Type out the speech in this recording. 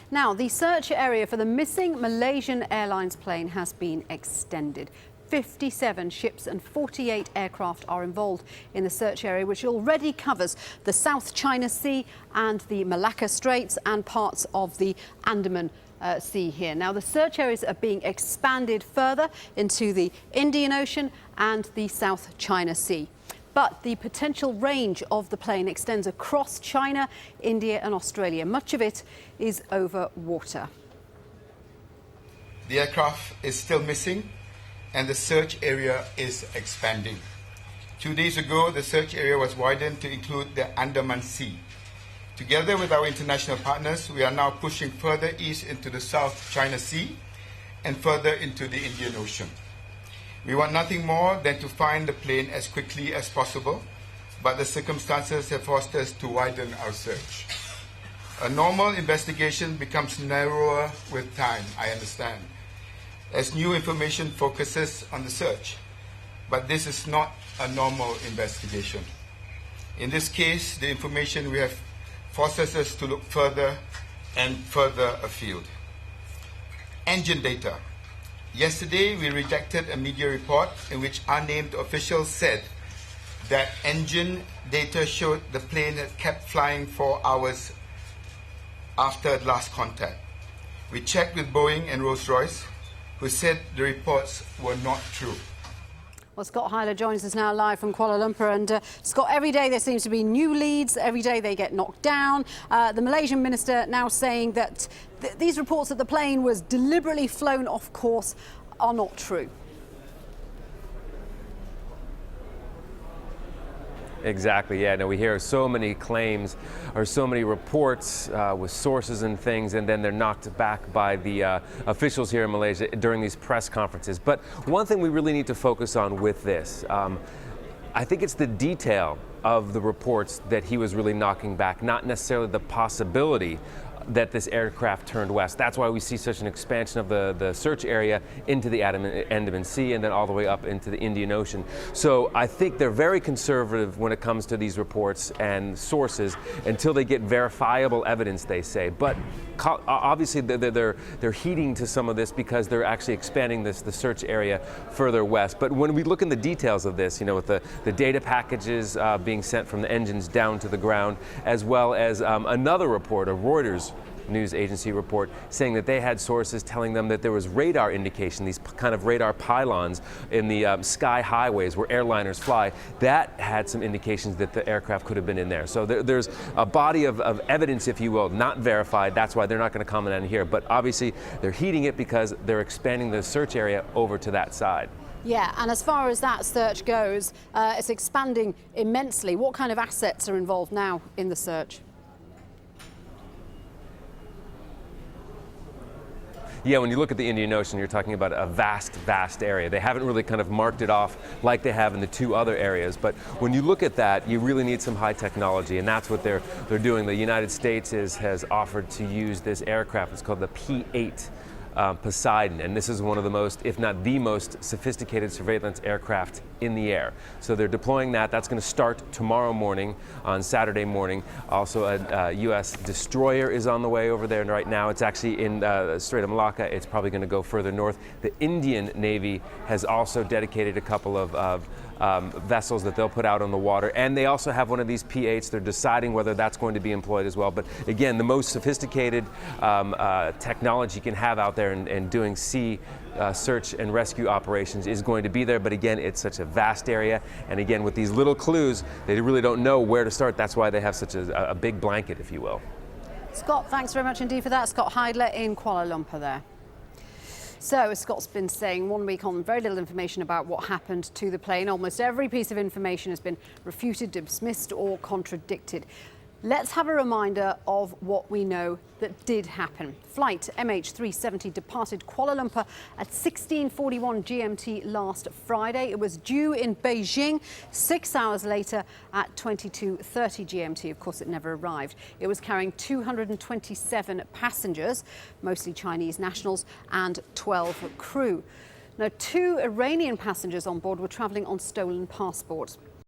Now, the search area for the missing Malaysian Airlines plane has been extended. 57 ships and 48 aircraft are involved in the search area, which already covers the South China Sea and the Malacca Straits and parts of the Andaman Sea here. Now, the search areas are being expanded further into the Indian Ocean and the South China Sea. But the potential range of the plane extends across China, India and Australia. Much of it is over water. The aircraft is still missing and the search area is expanding. 2 days ago, the search area was widened to include the Andaman Sea. Together with our international partners, we are now pushing further east into the South China Sea and further into the Indian Ocean. We want nothing more than to find the plane as quickly as possible, but the circumstances have forced us to widen our search. A normal investigation becomes narrower with time, I understand, as new information focuses on the search. But this is not a normal investigation. In this case, the information we have forces us to look further and further afield. Engine data. Yesterday, we rejected a media report in which unnamed officials said that engine data showed the plane had kept flying for hours after last contact. We checked with Boeing and Rolls-Royce, who said the reports were not true. Well, Scott Heidler joins us now live from Kuala Lumpur. And Scott, every day there seems to be new leads. Every day they get knocked down. The Malaysian minister now saying that these reports that the plane was deliberately flown off course are not true. Exactly, yeah. No, we hear so many claims or so many reports with sources and things, and then they're knocked back by the officials here in Malaysia during these press conferences. But one thing we really need to focus on with this, I think it's the detail of the reports that he was really knocking back, not necessarily the possibility that this aircraft turned west. That's why we see such an expansion of the search area into the Andaman Sea and then all the way up into the Indian Ocean. So I think they're very conservative when it comes to these reports and sources until they get verifiable evidence, they say. But obviously they're heeding to some of this because they're actually expanding the search area further west. But when we look in the details of this, you know, with the data packages being sent from the engines down to the ground, as well as another report, a Reuters news agency report, saying that they had sources telling them that there was radar indication, these kind of radar pylons in the sky highways where airliners fly, that had some indications that the aircraft could have been in there. So there's a body of evidence, if you will, not verified. That's why they're not going to comment on here. But obviously they're heeding it because they're expanding the search area over to that side. Yeah, and as far as that search goes, it's expanding immensely. What kind of assets are involved now in the search? Yeah, when you look at the Indian Ocean, you're talking about a vast, vast area. They haven't really kind of marked it off like they have in the two other areas. But when you look at that, you really need some high technology, and that's what they're doing. The United States has offered to use this aircraft. It's called the P-8. Poseidon, and this is one of the most, if not the most, sophisticated surveillance aircraft in the air. So they're deploying that. That's going to start tomorrow morning, on Saturday morning. Also, a U.S. destroyer is on the way over there, and right now it's actually in the Strait of Malacca. It's probably going to go further north. The Indian Navy has also dedicated a couple of vessels that they'll put out on the water, and they also have one of these P-8s. They're deciding whether that's going to be employed as well. But again, the most sophisticated technology you can have out there and doing sea search and rescue operations is going to be there. But again, it's such a vast area, and again, with these little clues, they really don't know where to start. That's why they have such a big blanket, if you will. Scott, thanks very much indeed for that. Scott Heidler in Kuala Lumpur there. So, as Scott's been saying, 1 week on, very little information about what happened to the plane. Almost every piece of information has been refuted, dismissed or contradicted. Let's have a reminder of what we know that did happen. Flight MH370 departed Kuala Lumpur at 16:41 GMT last Friday. It was due in Beijing 6 hours later at 22:30 GMT. Of course, it never arrived. It was carrying 227 passengers, mostly Chinese nationals, and 12 crew. Now, 2 Iranian passengers on board were travelling on stolen passports.